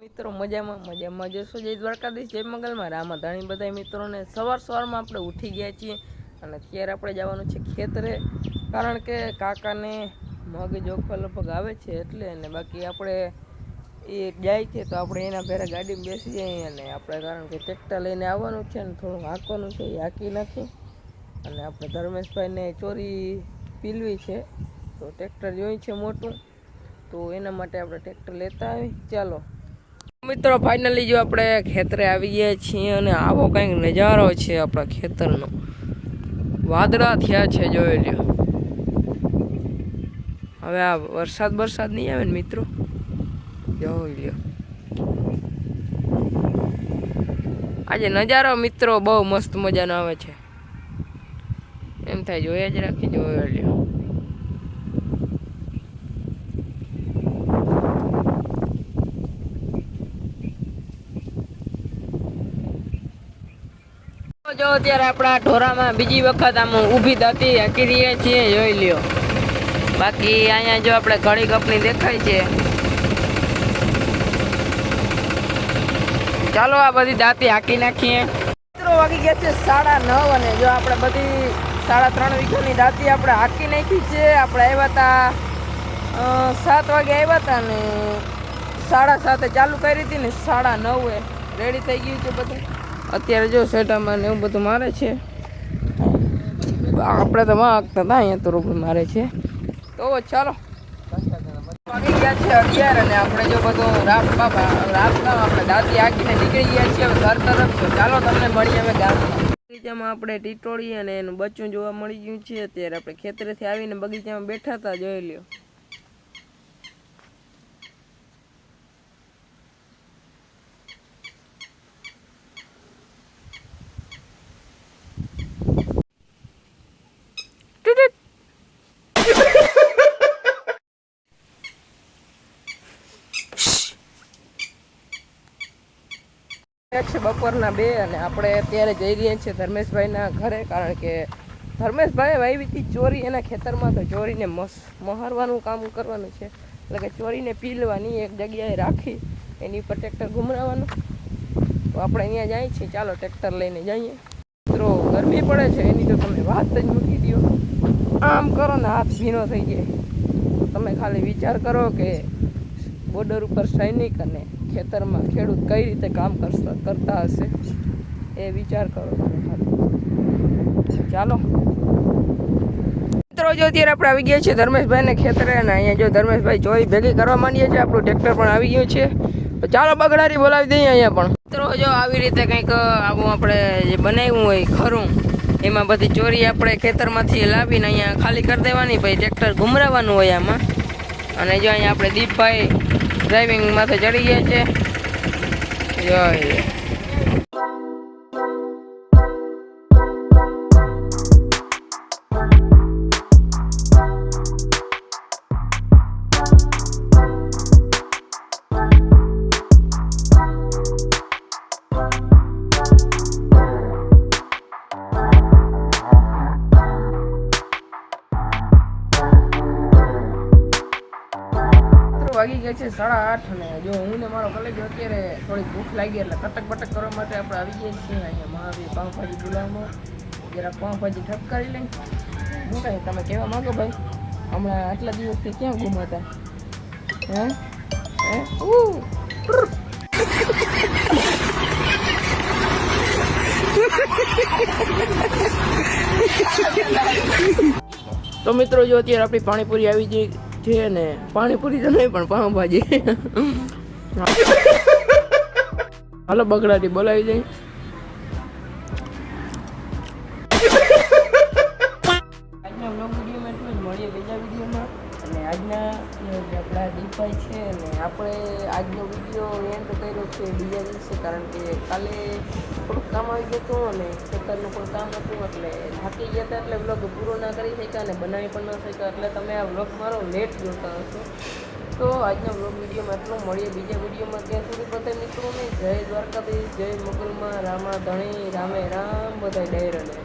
મિત્રો મજામાં જશો જય દ્વારકાધીશ જય મંગલમાં રામા ધાણી બધા મિત્રોને સવારમાં આપણે ઉઠી ગયા છીએ અને અત્યારે આપણે જવાનું છે ખેતરે, કારણ કે કાકાને મગ જોખવા લગભગ આવે છે એટલે, અને બાકી આપણે એ જાય છે તો આપણે એના ઘરે ગાડીમાં બેસી જઈએ અને આપણે કારણ કે ટ્રેક્ટર લઈને આવવાનું છે ને થોડું હાંકવાનું છે, એ હાંકી નાખી અને આપણે ધર્મેશભાઈને ચોરી પીલવી છે તો ટ્રેક્ટર જોઈ છે મોટું, તો એના માટે આપણે ટ્રેક્ટર લેતા આવી. ચાલો મિત્રો ફાઇનલી જો આપણે ખેતરે આવી ગયા છીએ અને આવો કંઈક નજારો છે આપણા ખેતરનો. વાદળા થયા છે, જોઈ લ્યો. હવે આ વરસાદ નહીં આવે ને મિત્રો, જોઈ લ્યો. આજે નજારો મિત્રો બહુ મસ્ત મજાનો આવે છે, એમ થાય જોયા જ રાખી. જોઈ લ્યો. જો અત્યારે આપણા ઢોરામાં બીજી વખત આમ ઊભી દાંતી હાંકી રહ્યા છીએ, જોઈ લ્યો. બાકી અહીંયા જો આપણે ઘડી કપની દેખાય છે. ચાલો આ બધી દાંતી હાંકી નાખીએ. મિત્રો વાગી ગયા છે 9:30 અને જો આપણે બધી 3.5 વીઘાની દાંતી આપણે હાંકી નાખી છે. આપણે આવ્યા હતા 7 વાગે આવ્યા હતા ને 7:30 ચાલુ કરી હતી ને 9:30 રેડી થઈ ગયું છે બધું. અત્યારે જો સેટામાં ને એવું બધું મારે છે. આપણે તો વાગતા હતા, અહીંયા તો રૂપિયા મારે છે. તો ચાલો વાગી ગયા છે 11 અને આપણે જો બધું રાતમાં આપણે દાંતી હાંકીને નીકળી ગયા છીએ ઘર તરફ. તો ચાલો તમને મળીએ હવે ગામમાં. બગીચામાં આપણે ટીટોળી અને એનું બચ્ચું જોવા મળી ગયું છે. અત્યારે આપણે ખેતરેથી આવીને બગીચામાં બેઠા હતા, જોઈ લ્યો. બપોરના 2 અને આપણે અત્યારે જઈ રહ્યા છીએ ધર્મેશભાઈના ઘરે, કારણ કે ધર્મેશભાઈ વાવી હતી ચોરી એના ખેતરમાં. તો ચોરીને મહારવાનું કામ કરવાનું છે, એટલે કે ચોરીને પીલવાની એક જગ્યાએ રાખી એની ઉપર ટ્રેક્ટર ઘુમરાવાનું. તો આપણે અહીંયા જઈએ છીએ, ચાલો ટ્રેક્ટર લઈને જઈએ. મિત્રો ગરમી પડે છે એની તો તમે વાત જ મૂકી દો. આમ કરો ને હાથ ભીનો થઈ જાય. તમે ખાલી વિચાર કરો કે બોર્ડર ઉપર સૈનિક અને ખેતરમાં ખેડૂત કઈ રીતે કામ કરતા હશે, એ વિચાર કરો તમે ખાલી. ચાલો મિત્રો જો અત્યારે આપણે આવી ગયા છીએ ધર્મેશભાઈને ખેતરે, અને અહીંયા જો ધર્મેશભાઈ ચોરી ભેગી કરવા માંડીએ છીએ. આપણું ટ્રેક્ટર પણ આવી ગયું છે, તો ચાલો બગડારી બોલાવી દઈએ અહીંયા પણ. મિત્રો જો આવી રીતે કંઈક આવું આપણે જે બનાવ્યું હોય ખરું, એમાં બધી ચોરી આપણે ખેતરમાંથી લાવીને અહીંયા ખાલી કરી દેવાની, પછી ટ્રેક્ટર ઘુમરાવાનું હોય આમાં. અને જો અહીંયા આપણે દીપભાઈ ડ્રાઇવિંગ માથે ચડી ગયા છે, જોઈ. વાગી ગયા છે 8:30 અને જો હું ને મારો કલેજ અત્યારે થોડી ભૂખ લાગી એટલે કટક બટક કરવા માટે આપણે આવી ગયા છીએ અહીંયા મહાવીર પાવભાજી બોલાવવામાં. જરાક પાવભાજી ઠપકારી લઈ. શું કાંઈ તમે કહેવા માંગો ભાઈ? હમણાં આટલા દિવસથી ક્યાં ઘૂમાતા? તો મિત્રો જો અત્યારે આપણી પાણીપુરી આવી ગઈ છે, ને પાણીપુરી તો નહીં પણ પાવભાજી. હાલો બગડાટી બોલાવી દઈ. આજના બ્લોગ વિડીયોમાં એટલું જ, મળીએ બીજા વિડીયોમાં. અને આજના આપણા દીપભાઈ છે ને આપણે આજનો વિડીયો એન્ડ કર્યો છે બીજા દિવસે, કારણ કે કાલે થોડુંક કામ આવી ગયું હતું અને ખેતરનું પણ કામ હતું, એટલે થાકી ગયા હતા, એટલે બ્લોગ પૂરો ના કરી શક્યા અને બનાવી પણ ન શક્યા, એટલે તમે આ બ્લોગ મારો લેટ જોતા હશો. તો આજના બ્લોગ વિડીયોમાં એટલું, મળીએ બીજા વિડીયોમાં. ત્યાં સુધી બધા મિત્રોને જય દ્વારકાધીશ, જય મોગલમાં, રામા ધણી, રામે રામ, બધા ડાયરાને.